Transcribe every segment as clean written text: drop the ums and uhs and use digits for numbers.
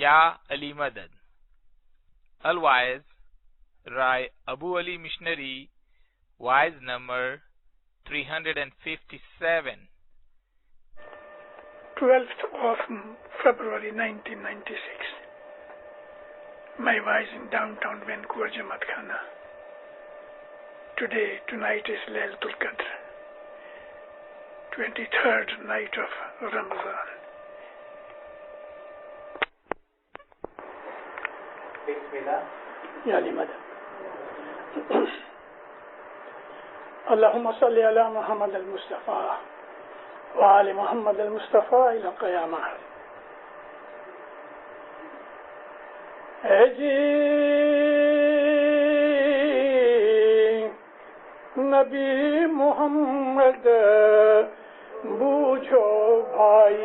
Ya Ali Madad. Otherwise, Rai Abu Ali Missionary, wise number 357. 12th of February 1996. My wife in downtown Vancouver, Jamaat Khana. Tonight is Laylatul Qadr, 23rd night of Ramadan. Bismillah. Ya Ali Madad. Allahumma salli ala Muhammad al-Mustafa wa ali Muhammad al-Mustafa ila qiyamah. Ji Nabi Muhammad bujho bhai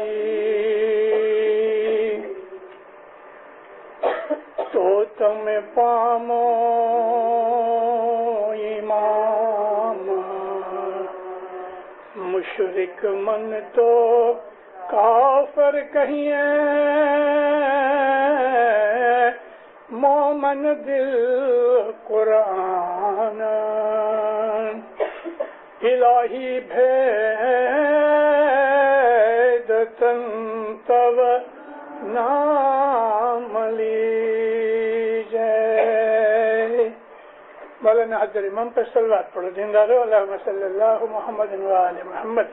to tame pamo imam mushrik man to kafir kahiye مومن دل قرآن الہی بھید تن تب نام لیجئے. مولانا حضرت امام پر صلوات پڑھو. دیندارو اللہم صلی اللہ محمد و آل محمد.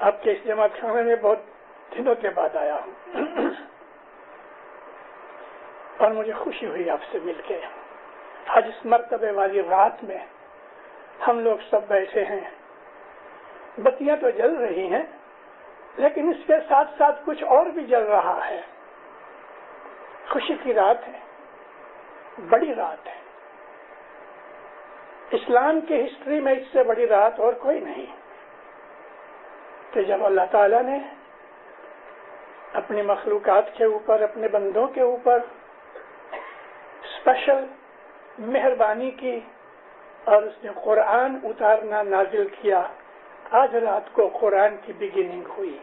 آپ کے اس جماعت خانے میں بہت دنوں کے بعد آیا ہوں اور مجھے خوشی ہوئی آپ سے مل کے. آج اس مرتبے والی رات میں ہم لوگ سب بیٹھے ہیں. بتیاں تو جل رہی ہیں لیکن اس کے ساتھ ساتھ کچھ اور بھی جل رہا ہے. خوشی کی رات ہے, بڑی رات ہے. اسلام کی ہسٹری میں اس سے بڑی رات اور کوئی نہیں کہ جب اللہ تعالیٰ نے اپنی مخلوقات کے اوپر, اپنے بندوں کے اوپر اسپیشل مہربانی کی اور اس نے قرآن اتارنا نازل کیا. آج رات کو قرآن کی بگننگ ہوئی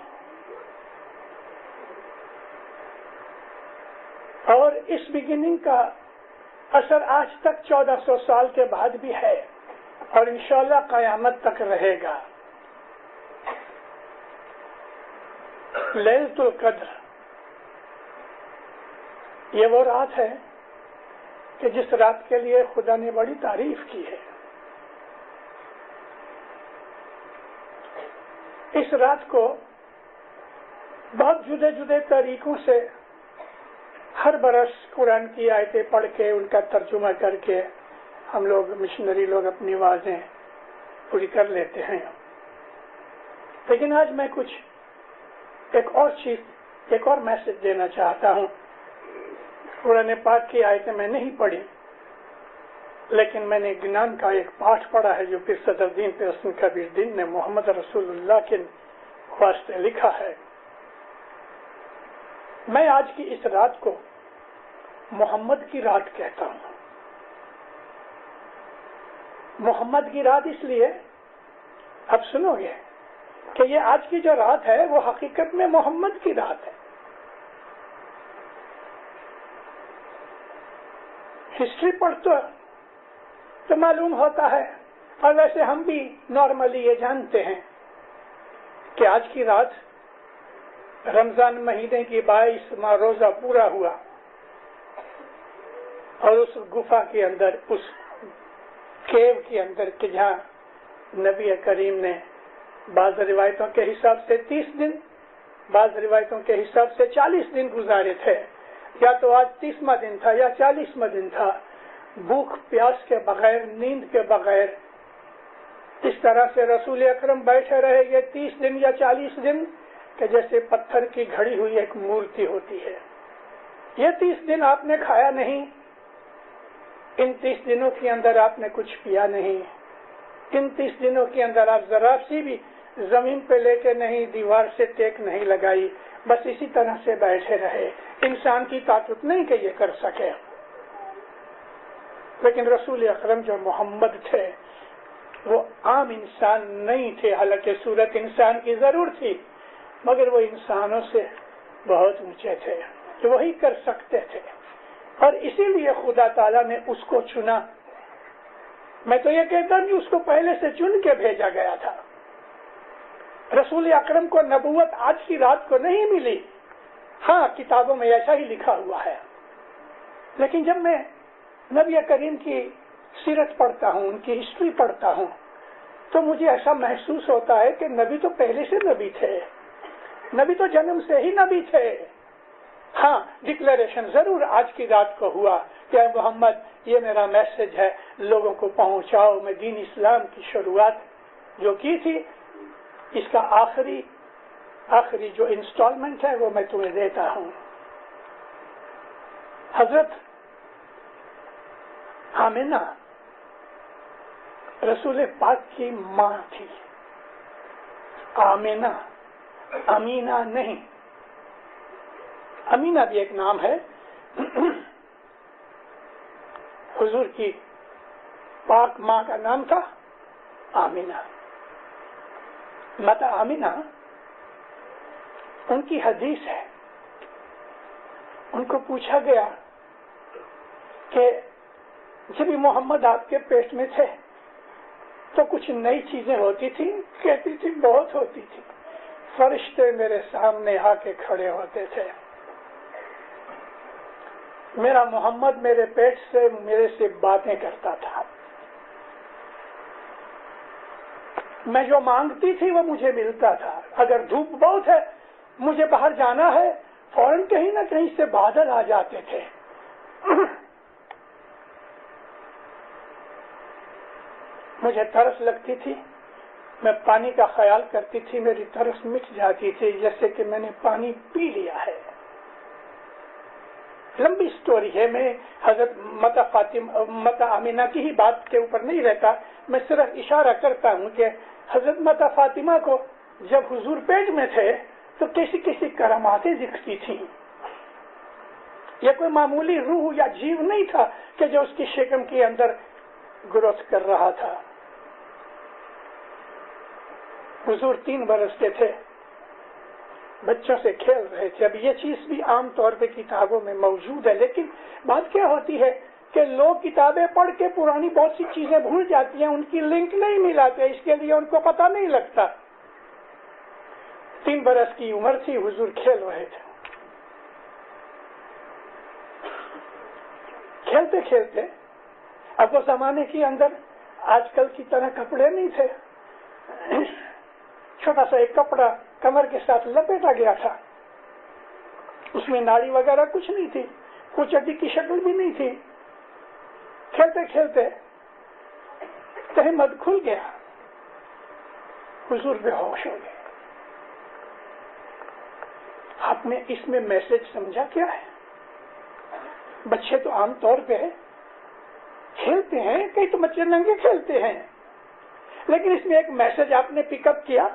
اور اس بگننگ کا اثر آج تک 1400 سال کے بعد بھی ہے اور انشاءاللہ قیامت تک رہے گا. لیلۃ القدر یہ وہ رات ہے کہ جس رات کے لیے خدا نے بڑی تعریف کی ہے. اس رات کو بہت جدے جدے طریقوں سے ہر برس قرآن کی آیتیں پڑھ کے ان کا ترجمہ کر کے ہم لوگ مشنری لوگ اپنی آوازیں پوری کر لیتے ہیں. لیکن آج میں کچھ ایک اور میسج دینا چاہتا ہوں. قرآن پاک کی آیتیں میں نہیں پڑھی لیکن میں نے گنان کا ایک پاٹھ پڑھا ہے جو پھر صدر دین پہ حسن کبیر دین نے محمد رسول اللہ کے واسطے لکھا ہے. میں آج کی اس رات کو محمد کی رات کہتا ہوں. محمد کی رات اس لیے, اب سنو گے کہ یہ آج کی جو رات ہے وہ حقیقت میں محمد کی رات ہے. ہسٹری پڑھتے تو معلوم ہوتا ہے اور ویسے ہم بھی نارملی یہ جانتے ہیں کہ آج کی رات رمضان مہینے کی 22واں روزہ پورا ہوا اور اس گفا کے اندر, اس کیو کے اندر کہ جہاں نبی کریم نے بعض روایتوں کے حساب سے 30 دن, بعض روایتوں کے حساب سے 40 دن گزارے تھے. یا تو آج 30واں دن تھا یا 40واں دن تھا. بھوک پیاس کے بغیر, نیند کے بغیر اس طرح سے رسول اکرم بیٹھے رہے یہ 30 دن یا 40 دن کہ جیسے پتھر کی گھڑی ہوئی ایک مورتی ہوتی ہے. یہ 30 دن آپ نے کھایا نہیں, ان 30 دنوں کے اندر آپ نے کچھ پیا نہیں, ان 30 دنوں کے اندر آپ ذرا سی بھی زمین پہ لے کے نہیں, دیوار سے ٹیک نہیں لگائی, بس اسی طرح سے بیٹھے رہے. انسان کی طاقت نہیں کہ یہ کر سکے. لیکن رسول اکرم جو محمد تھے وہ عام انسان نہیں تھے. حالانکہ صورت انسان کی ضرور تھی مگر وہ انسانوں سے بہت اونچے تھے کہ وہی کر سکتے تھے، اور اسی لیے خدا تعالیٰ نے اس کو چنا۔ میں تو یہ کہتا ہوں کہ اس کو پہلے سے چن کے بھیجا گیا تھا۔ رسول اکرم کو نبوت آج کی رات کو نہیں ملی، ہاں کتابوں میں ایسا ہی لکھا ہوا ہے، لیکن جب میں نبی کریم کی سیرت پڑھتا ہوں، ان کی ہسٹری پڑھتا ہوں، تو مجھے ایسا محسوس ہوتا ہے کہ نبی تو پہلے سے نبی تھے، نبی تو جنم سے ہی نبی تھے۔ ہاں ڈکلیریشن ضرور آج کی رات کو ہوا کہ اے محمد یہ میرا میسج ہے، لوگوں کو پہنچاؤ۔ میں دین اسلام کی شروعات جو کی تھی، اس کا آخری جو انسٹالمنٹ ہے وہ میں تمہیں دیتا ہوں۔ حضرت آمینہ رسول پاک کی ماں تھی، آمینہ، امینہ نہیں، امینہ بھی ایک نام ہے۔ حضور کی پاک ماں کا نام تھا آمینہ، ماتا آمینہ۔ ان کی حدیث ہے، ان کو پوچھا گیا کہ جب محمد آپ کے پیٹ میں تھے تو کچھ نئی چیزیں ہوتی تھی؟ کہتی تھی بہت ہوتی تھی، فرشتے میرے سامنے آ کے کھڑے ہوتے تھے، میرا محمد میرے پیٹ سے میرے سے باتیں کرتا تھا، میں جو مانگتی تھی وہ مجھے ملتا تھا، اگر دھوپ بہت ہے مجھے باہر جانا ہے، فوراً کہیں نہ کہیں سے بادل آ جاتے تھے۔ مجھے ترس لگتی تھی، میں پانی کا خیال کرتی تھی، میری ترس مٹ جاتی تھی جیسے کہ میں نے پانی پی لیا ہے۔ لمبی سٹوری ہے، میں حضرت ماتا آمینہ کی ہی بات کے اوپر نہیں رہتا، میں صرف اشارہ کرتا ہوں کہ حضرت ماتا فاطمہ کو جب حضور پیٹ میں تھے تو کیسی کیسی کراماتیں دکھتی تھیں۔ یہ کوئی معمولی روح یا جیو نہیں تھا کہ جو اس کی شکم کے اندر گروتھ کر رہا تھا۔ حضور 3 برس کے تھے، بچوں سے کھیل رہے تھے۔ اب یہ چیز بھی عام طور پہ کتابوں میں موجود ہے، لیکن بات کیا ہوتی ہے کہ لوگ کتابیں پڑھ کے پرانی بہت سی چیزیں بھول جاتی ہیں، ان کی لنک نہیں ملاتے، اس کے لیے ان کو پتہ نہیں لگتا۔ 3 برس کی عمر تھی، حضور کھیل رہے تھے۔ کھیلتے کھیلتے، اب وہ زمانے کے اندر آج کل کی طرح کپڑے نہیں تھے، چھوٹا سا ایک کپڑا کمر کے ساتھ لپیٹا گیا تھا، اس میں ناڑی وغیرہ کچھ نہیں تھی، کچھ ہڈی کی شکل بھی نہیں تھی۔ کھیلتے کھیلتے تہمت کھل گیا، حضور بے ہوش ہو گئے۔ آپ نے اس میں میسج سمجھا کیا ہے؟ بچے تو عام طور پہ کھیلتے ہیں، کئی تو بچے ننگے کھیلتے ہیں، لیکن اس میں ایک میسج آپ نے پک اپ کیا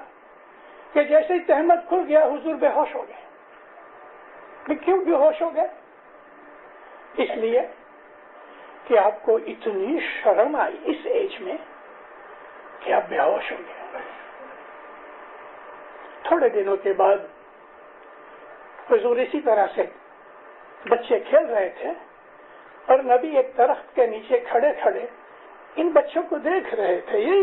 کہ جیسے ہی تہمت کھل گیا حضور بے ہوش ہو گئے۔ کیوں بے ہوش ہو گئے؟ اس لیے کہ آپ کو اتنی شرم آئی اس ایج میں کہ آپ بے ہوش ہو گئے۔ تھوڑے دنوں کے بعد حضور اسی طرح سے بچے کھیل رہے تھے اور نبی ایک درخت کے نیچے کھڑے کھڑے ان بچوں کو دیکھ رہے تھے۔ یہی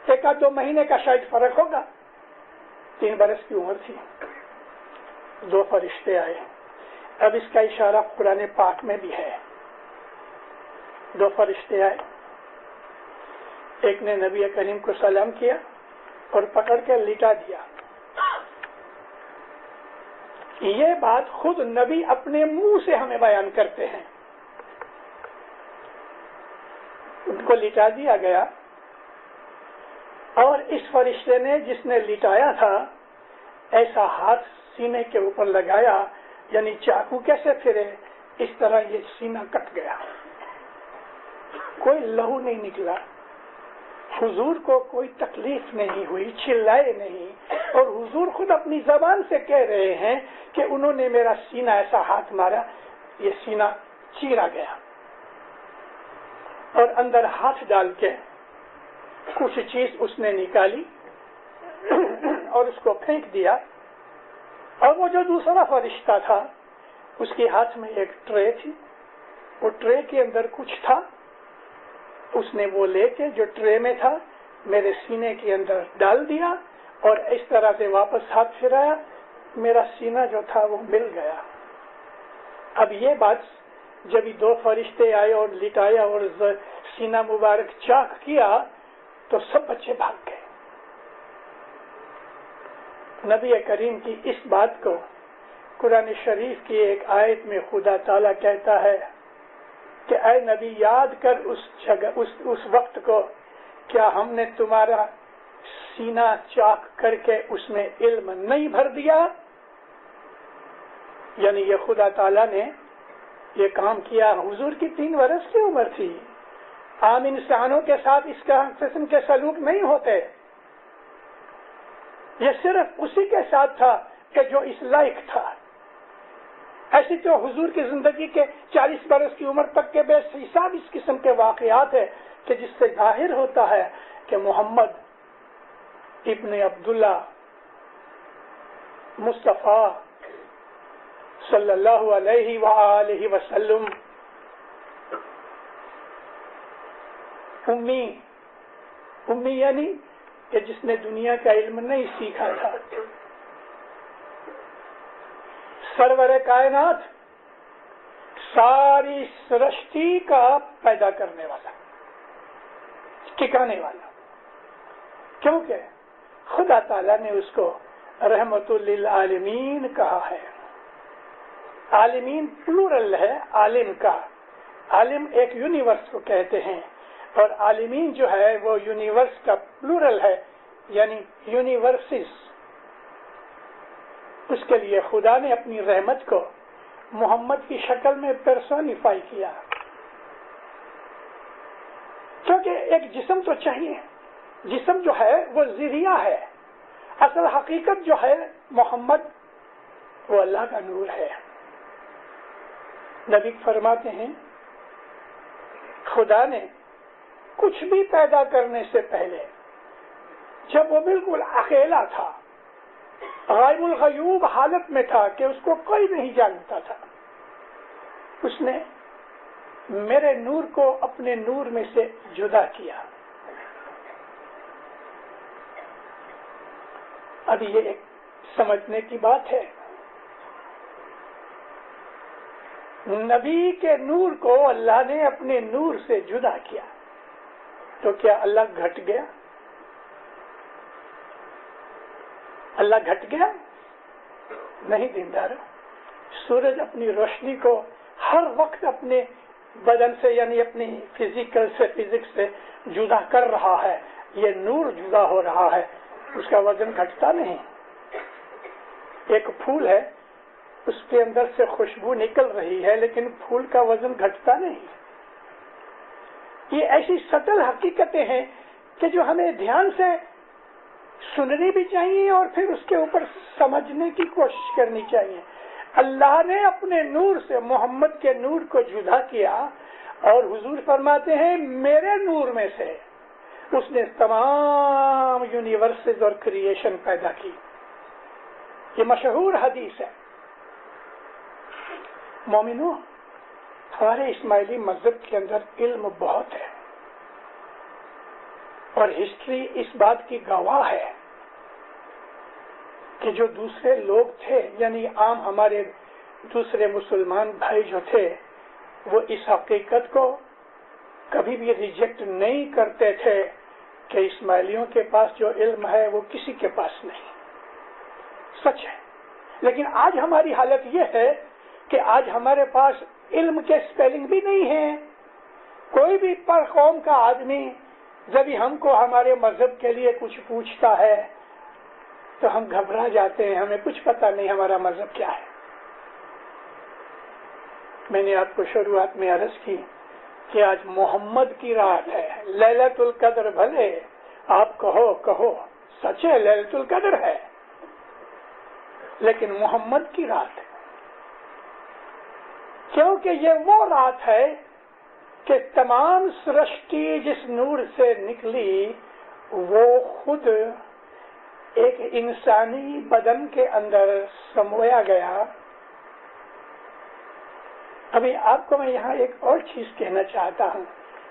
1-2 مہینے کا شاید فرق ہوگا، 3 برس کی عمر تھی۔ 2 فرشتے آئے، اب اس کا اشارہ قرآن پاک میں بھی ہے۔ 2 فرشتے آئے، ایک نے نبی کریم کو سلام کیا اور پکڑ کے لٹا دیا۔ یہ بات خود نبی اپنے منہ سے ہمیں بیان کرتے ہیں۔ ان کو لٹا دیا گیا اور اس فرشتے نے جس نے لٹایا تھا ایسا ہاتھ سینے کے اوپر لگایا، یعنی چاقو کیسے پھرے اس طرح یہ سینہ کٹ گیا، کوئی لہو نہیں نکلا، حضور کو کوئی تکلیف نہیں ہوئی، چلائے نہیں، اور حضور خود اپنی زبان سے کہہ رہے ہیں کہ انہوں نے میرا سینہ ایسا ہاتھ مارا، یہ سینہ چیرا گیا، اور اندر ہاتھ ڈال کے کچھ چیز اس نے نکالی اور اس کو پھینک دیا اور وہ جو دوسرا فرشتہ تھا اس کے ہاتھ میں ایک ٹرے تھی، وہ ٹرے کے اندر کچھ تھا، اس نے وہ لے کے جو ٹرے میں تھا میرے سینے کے اندر ڈال دیا اور اس طرح سے واپس ہاتھ پھرایا، میرا سینہ جو تھا وہ مل گیا۔ اب یہ بات جب یہ دو فرشتے آئے اور لٹایا اور سینہ مبارک چاک کیا تو سب بچے بھاگ گئے۔ نبی کریم کی اس بات کو قرآن شریف کی ایک آیت میں خدا تعالیٰ کہتا ہے کہ اے نبی یاد کر اس جگہ اس وقت کو، کیا ہم نے تمہارا سینہ چاک کر کے اس میں علم نہیں بھر دیا؟ یعنی یہ خدا تعالیٰ نے یہ کام کیا۔ حضور کی 3 برس کی عمر تھی، عام انسانوں کے ساتھ اس قسم کے سلوک نہیں ہوتے، یہ صرف اسی کے ساتھ تھا کہ جو اس لائق تھا۔ ایسی تو حضور کی زندگی کے 40 برس کی عمر تک کے بے حساب اس قسم کے واقعات ہیں کہ جس سے ظاہر ہوتا ہے کہ محمد ابن عبداللہ مصطفیٰ صلی اللہ علیہ وآلہ وسلم امی یعنی کہ جس نے دنیا کا علم نہیں سیکھا تھا، سرور کائنات ساری سرشٹی کا پیدا کرنے والا، ٹھکانے والا، کیونکہ خدا تعالیٰ نے اس کو رحمت للعالمین کہا ہے۔ عالمین پلورل ہے عالم کا، عالم ایک یونیورس کو کہتے ہیں، اور عالمین جو ہے وہ یونیورس کا پلورل ہے، یعنی یونیورسز۔ اس کے لیے خدا نے اپنی رحمت کو محمد کی شکل میں پرسونیفائی کیا، کیونکہ ایک جسم تو چاہیے، جسم جو ہے وہ ذریعہ ہے، اصل حقیقت جو ہے محمد وہ اللہ کا نور ہے۔ نبی فرماتے ہیں خدا نے کچھ بھی پیدا کرنے سے پہلے جب وہ بالکل اکیلا تھا، غائب الغیوب حالت میں تھا کہ اس کو کوئی نہیں جانتا تھا، اس نے میرے نور کو اپنے نور میں سے جدا کیا۔ اب یہ ایک سمجھنے کی بات ہے، نبی کے نور کو اللہ نے اپنے نور سے جدا کیا تو کیا اللہ گھٹ گیا؟ اللہ گھٹ گیا؟ نہیں دیندار، سورج اپنی روشنی کو ہر وقت اپنے بدن سے یعنی اپنی فزکس سے جدا کر رہا ہے، یہ نور جدا ہو رہا ہے، اس کا وزن گھٹتا نہیں۔ ایک پھول ہے، اس کے اندر سے خوشبو نکل رہی ہے لیکن پھول کا وزن گھٹتا نہیں۔ یہ ایسی سٹل حقیقتیں ہیں کہ جو ہمیں دھیان سے سننی بھی چاہیے اور پھر اس کے اوپر سمجھنے کی کوشش کرنی چاہیے۔ اللہ نے اپنے نور سے محمد کے نور کو جدا کیا اور حضور فرماتے ہیں میرے نور میں سے اس نے تمام یونیورسز اور کریشن پیدا کی۔ یہ مشہور حدیث ہے۔ مومنو، ہمارے اسماعیلی مذہب کے اندر علم بہت ہے اور ہسٹری اس بات کی گواہ ہے کہ جو دوسرے لوگ تھے یعنی عام ہمارے دوسرے مسلمان بھائی جو تھے وہ اس حقیقت کو کبھی بھی ریجیکٹ نہیں کرتے تھے کہ اسماعیلیوں کے پاس جو علم ہے وہ کسی کے پاس نہیں، سچ ہے۔ لیکن آج ہماری حالت یہ ہے کہ آج ہمارے پاس علم کے سپیلنگ بھی نہیں ہے۔ کوئی بھی پر قوم کا آدمی جب ہم کو ہمارے مذہب کے لیے کچھ پوچھتا ہے تو ہم گھبرا جاتے ہیں، ہمیں کچھ پتا نہیں ہمارا مذہب کیا ہے۔ میں نے آپ کو شروعات میں عرض کی کہ آج محمد کی رات ہے، لیلۃ القدر، بھلے آپ کہو سچ ہے لیلۃ القدر ہے، لیکن محمد کی رات ہے، کیونکہ یہ وہ رات ہے کہ تمام سرشٹی جس نور سے نکلی وہ خود ایک انسانی بدن کے اندر سمویا گیا. ابھی آپ کو میں یہاں ایک اور چیز کہنا چاہتا ہوں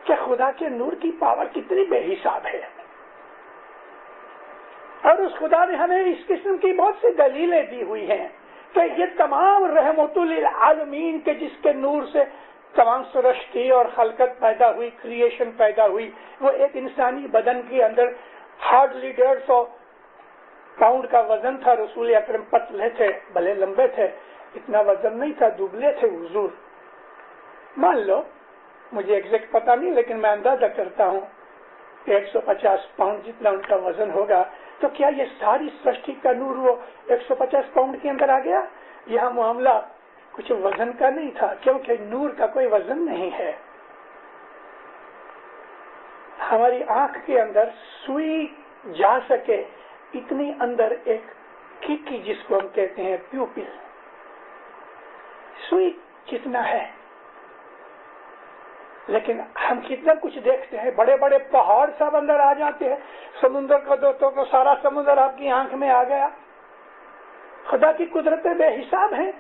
کہ خدا کے نور کی پاور کتنی بے حساب ہے، اور اس خدا نے ہمیں اس قسم کی بہت سی دلیلیں دی ہوئی ہیں کہ یہ تمام رحمت للعالمین کے جس کے نور سے تمام سرشتی اور خلقت پیدا ہوئی، کریشن پیدا ہوئی، وہ ایک انسانی بدن کے اندر ہارڈلی 150 پاؤنڈ کا وزن تھا. رسول اکرم پتلے تھے، بھلے لمبے تھے، اتنا وزن نہیں تھا، دبلے تھے حضور. مان لو، مجھے ایگزیکٹ پتا نہیں لیکن میں اندازہ کرتا ہوں کہ 150 پاؤنڈ جتنا ان کا وزن ہوگا. تو کیا یہ ساری سرشٹی کا نور وہ 150 پاؤنڈ کے اندر آ گیا؟ یہاں معاملہ کچھ وزن کا نہیں تھا، کیونکہ نور کا کوئی وزن نہیں ہے. ہماری آنکھ کے اندر سوئی جا سکے اتنی اندر ایک کھڑکی جس کو ہم کہتے ہیں پیوپل، سوئی کتنا ہے، لیکن ہم کتنا کچھ دیکھتے ہیں. بڑے بڑے پہاڑ سب اندر آ جاتے ہیں، سمندر کا دوستوں کو سارا سمندر آپ کی آنکھ میں آ گیا. خدا کی قدرتیں بے حساب ہیں.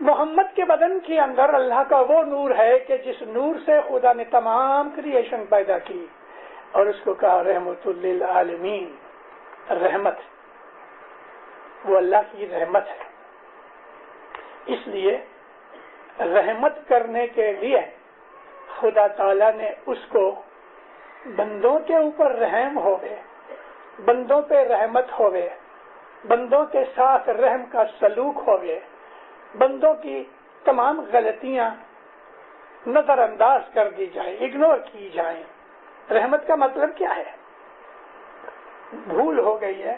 محمد کے بدن کے اندر اللہ کا وہ نور ہے کہ جس نور سے خدا نے تمام کریشن پیدا کی، اور اس کو کہا رحمت للعالمین، رحمت. وہ اللہ کی رحمت ہے. اس لیے رحمت کرنے کے لیے خدا تعالیٰ نے اس کو بندوں کے اوپر رحم ہوئے، بندوں پہ رحمت ہوئے، بندوں کے ساتھ رحم کا سلوک ہوئے، بندوں کی تمام غلطیاں نظر انداز کر دی جائیں، اگنور کی جائیں. رحمت کا مطلب کیا ہے؟ بھول ہو گئی ہے،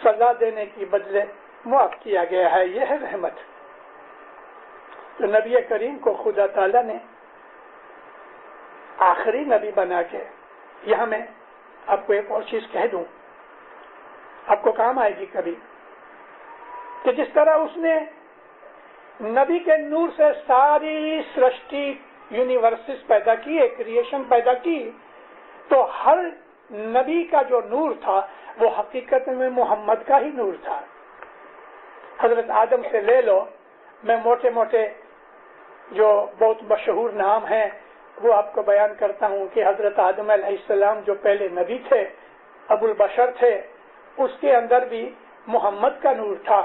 سزا دینے کی بدلے معاف کیا گیا ہے، یہ ہے رحمت. تو نبی کریم کو خدا تعالیٰ نے آخری نبی بنا کے، یہاں میں آپ کو ایک اور چیز کہہ دوں، آپ کو کام آئے گی کبھی، کہ جس طرح اس نے نبی کے نور سے ساری سرشٹی یونیورسز پیدا کی، کریشن پیدا کی، تو ہر نبی کا جو نور تھا وہ حقیقت میں محمد کا ہی نور تھا. حضرت آدم سے لے لو، میں موٹے موٹے جو بہت مشہور نام ہیں وہ آپ کو بیان کرتا ہوں کہ حضرت آدم علیہ السلام جو پہلے نبی تھے، ابو البشر تھے، اس کے اندر بھی محمد کا نور تھا.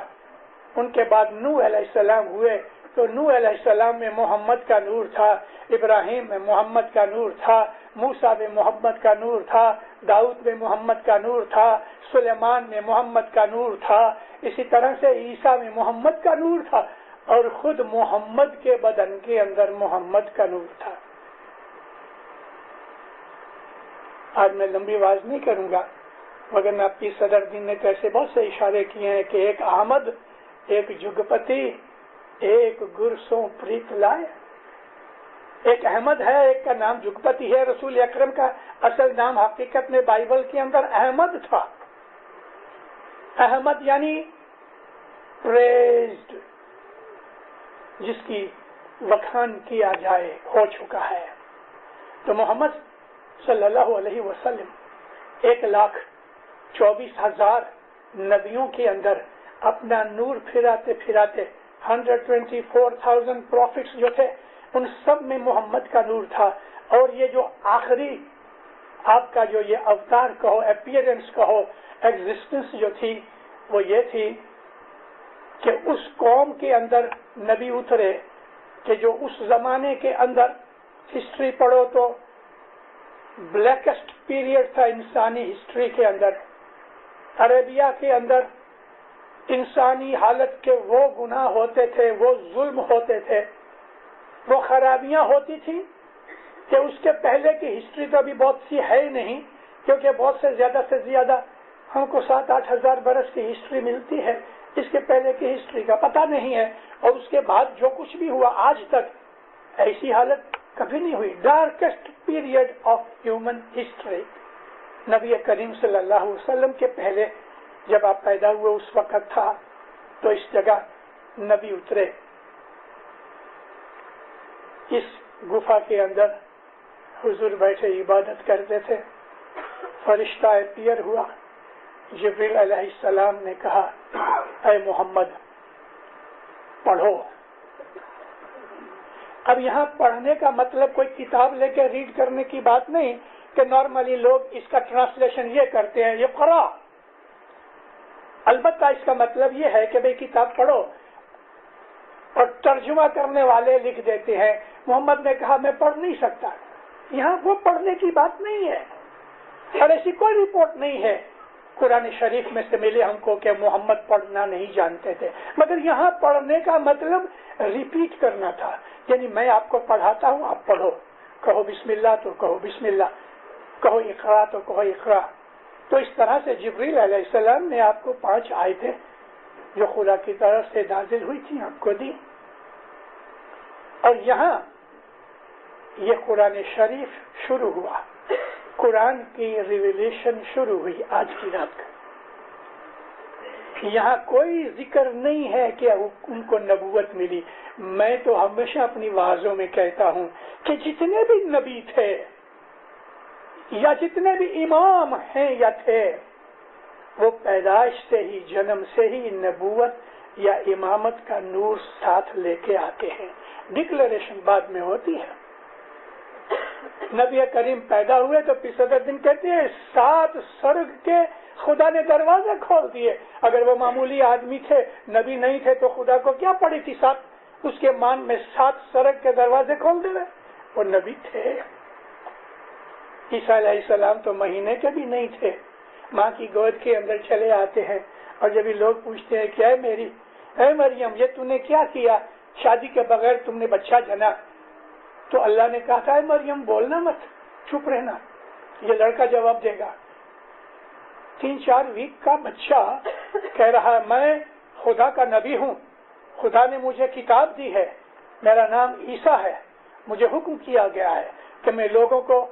ان کے بعد نوح علیہ السلام ہوئے تو نوح علیہ السلام میں محمد کا نور تھا، ابراہیم میں محمد کا نور تھا، موسیٰ میں محمد کا نور تھا، داؤد میں محمد کا نور تھا، سلیمان میں محمد کا نور تھا، اسی طرح سے عیسیٰ میں محمد کا نور تھا، اور خود محمد کے بدن کے اندر محمد کا نور تھا. آج میں لمبی آواز نہیں کروں گا، مگر آپ کی صدر دین نے تو ایسے بہت سے اشارے کیے ہیں کہ ایک احمد، ایک جگپتی، ایک گرسوں پریت لائے. ایک احمد ہے، ایک کا نام جگپتی ہے. رسول اکرم کا اصل نام حقیقت میں بائبل کے اندر احمد تھا. احمد یعنی پریزڈ، جس کی وکھان کیا جائے، ہو چکا ہے. تو محمد صلی اللہ علیہ وسلم 1,24,000 نبیوں کے اندر اپنا نور پھراتے پھراتے 124,000 پروفٹس جو تھے ان سب میں محمد کا نور تھا. اور یہ جو آخری آپ کا جو یہ اوتار کہو، اپیئرنس کہو، ایگزسٹنس جو تھی وہ یہ تھی کہ اس قوم کے اندر نبی اترے کہ جو اس زمانے کے اندر ہسٹری پڑھو تو بلیکسٹ پیریڈ تھا انسانی ہسٹری کے اندر. عربیہ کے اندر انسانی حالت کے وہ گناہ ہوتے تھے، وہ ظلم ہوتے تھے، وہ خرابیاں ہوتی تھی کہ اس کے پہلے کی ہسٹری تو ابھی بہت سی ہے ہی نہیں، کیونکہ بہت سے زیادہ ہم کو 7-8 ہزار برس کی ہسٹری ملتی ہے. اس کے پہلے کی ہسٹری کا پتہ نہیں ہے، اور اس کے بعد جو کچھ بھی ہوا آج تک ایسی حالت کبھی نہیں ہوئی. Darkest period of human history نبی کریم صلی اللہ علیہ وسلم کے پہلے جب آپ پیدا ہوئے اس وقت تھا. تو اس جگہ نبی اترے، اس گفا کے اندر حضور بیٹھے عبادت کرتے تھے. فرشتہ اپیئر ہوا، جبریل علیہ السلام نے کہا اے محمد پڑھو. اب یہاں پڑھنے کا مطلب کوئی کتاب لے کے ریڈ کرنے کی بات نہیں کہ نارملی لوگ اس کا ٹرانسلیشن یہ کرتے ہیں یہ قرآ. البتہ اس کا مطلب یہ ہے کہ بھئی کتاب پڑھو اور ترجمہ کرنے والے لکھ دیتے ہیں. محمد نے کہا میں پڑھ نہیں سکتا. یہاں وہ پڑھنے کی بات نہیں ہے اور ایسی کوئی رپورٹ نہیں ہے قرآن شریف میں سے ملے ہم کو کہ محمد پڑھنا نہیں جانتے تھے. مگر یہاں پڑھنے کا مطلب ریپیٹ کرنا تھا. یعنی میں آپ کو پڑھاتا ہوں آپ پڑھو. کہو بسم اللہ تو کہو بسم اللہ, کہو اقرا تو کہو اقرا. تو اس طرح سے جبریل علیہ السلام نے آپ کو 5 آیتیں جو خدا کی طرف سے نازل ہوئی تھی آپ کو دی. اور یہاں یہ قرآن شریف شروع ہوا, قرآن کی ریویلیشن شروع ہوئی آج کی رات. یہاں کوئی ذکر نہیں ہے کہ ان کو نبوت ملی. میں تو ہمیشہ اپنی وعظوں میں کہتا ہوں کہ جتنے بھی نبی تھے یا جتنے بھی امام ہیں یا تھے وہ پیدائش سے ہی جنم سے ہی نبوت یا امامت کا نور ساتھ لے کے آتے ہیں. ڈکلیریشن بعد میں ہوتی ہے. نبی کریم پیدا ہوئے تو پچھلے دن کہتے ہیں 7 سرگ کے خدا نے دروازے کھول دیے. اگر وہ معمولی آدمی تھے نبی نہیں تھے تو خدا کو کیا پڑی تھی 7 اس کے مان میں 7 سرگ کے دروازے کھول دے رہے. وہ نبی تھے. عیسیٰ علیہ السلام تو مہینے کے بھی نہیں تھے, ماں کی گود کے اندر چلے آتے ہیں. اور جب لوگ پوچھتے ہیں کہ اے مریم یہ تم نے کیا کیا, شادی کے بغیر تم نے بچہ جنا, تو اللہ نے کہا تھا اے مریم بولنا مت, چپ رہنا, یہ لڑکا جواب دے گا. 3-4 ویک کا بچہ کہہ رہا ہے میں خدا کا نبی ہوں, خدا نے مجھے کتاب دی ہے, میرا نام عیسیٰ ہے, مجھے حکم کیا گیا ہے کہ میں لوگوں کو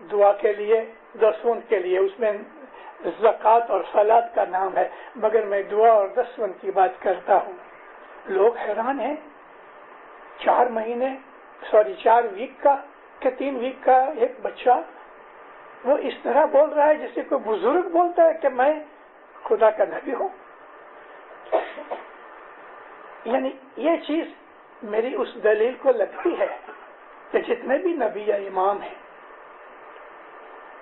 دعا کے لیے دسوند کے لیے, اس میں زکوٰۃ اور صلاۃ کا نام ہے, مگر میں دعا اور دسوند کی بات کرتا ہوں. لوگ حیران ہیں. 4 ویک کا کہ 3 ویک کا ایک بچہ وہ اس طرح بول رہا ہے جیسے کوئی بزرگ بولتا ہے کہ میں خدا کا نبی ہوں. یعنی یہ چیز میری اس دلیل کو لگتی ہے کہ جتنے بھی نبی یا امام ہیں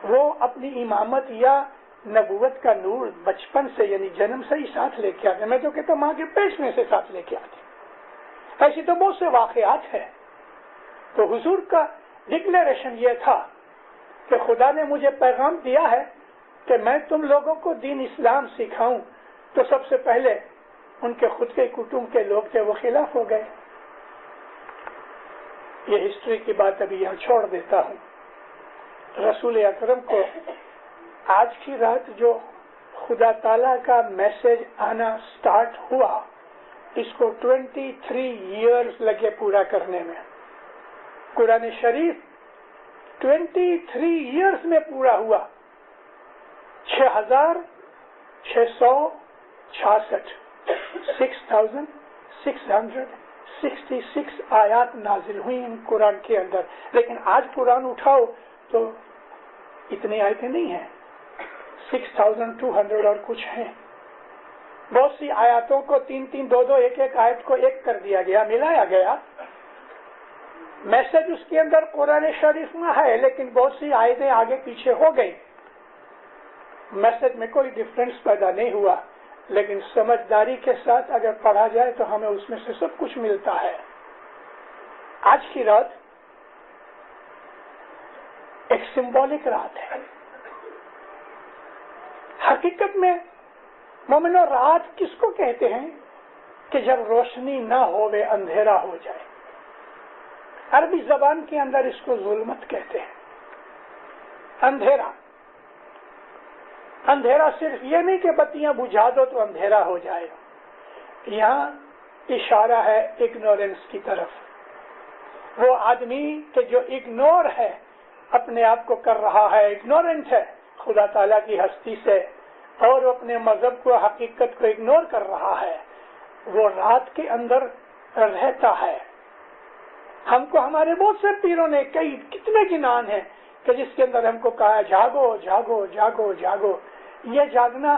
وہ اپنی امامت یا نبوت کا نور بچپن سے یعنی جنم سے ہی ساتھ لے کے آتے. میں تو کہتا ہوں ماں کے پیٹ میں سے ساتھ لے کے آتے. ایسی تو بہت سے واقعات ہیں. تو حضور کا ڈکلیریشن یہ تھا کہ خدا نے مجھے پیغام دیا ہے کہ میں تم لوگوں کو دین اسلام سکھاؤں. تو سب سے پہلے ان کے خود کے کٹمب کے لوگ تھے وہ خلاف ہو گئے. یہ ہسٹری کی بات ابھی یہاں چھوڑ دیتا ہوں. رسول اکرم کو آج کی رات جو خدا تعالیٰ کا میسج آنا سٹارٹ ہوا اس کو 23 ایئرز لگے پورا کرنے میں. قرآن شریف 23 ایئرز میں پورا ہوا. 6666 آیات نازل ہوئی ان قرآن کے اندر. لیکن آج قرآن اٹھاؤ تو اتنی آیتیں نہیں ہیں, 6200 اور کچھ ہیں. بہت سی آیاتوں کو 3 2 ایک آیت کو ایک کر دیا گیا, ملایا گیا. میسج اس کے اندر قرآن شریف میں ہے لیکن بہت سی آیتیں آگے پیچھے ہو گئی. میسج میں کوئی ڈفرینس پیدا نہیں ہوا, لیکن سمجھداری کے ساتھ اگر پڑھا جائے تو ہمیں اس میں سے سب کچھ ملتا ہے. آج کی رات ایک سمبولک رات ہے. حقیقت میں مومنو رات کس کو کہتے ہیں کہ جب روشنی نہ ہوئے اندھیرا ہو جائے. عربی زبان کے اندر اس کو ظلمت کہتے ہیں. اندھیرا اندھیرا صرف یہ نہیں کہ بتیاں بجھا دو تو اندھیرا ہو جائے. یہاں اشارہ ہے اگنورینس کی طرف. وہ آدمی کہ جو اگنور ہے اپنے آپ کو کر رہا ہے, اگنورنٹ ہے خدا تعالیٰ کی ہستی سے, اور اپنے مذہب کو حقیقت کو اگنور کر رہا ہے, وہ رات کے اندر رہتا ہے. ہم کو ہمارے بہت سے پیروں نے کتنے جنان ہیں کہ جس کے اندر ہم کو کہا جاگو جاگو جاگو جاگو. یہ جاگنا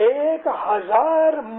1000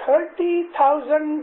30,000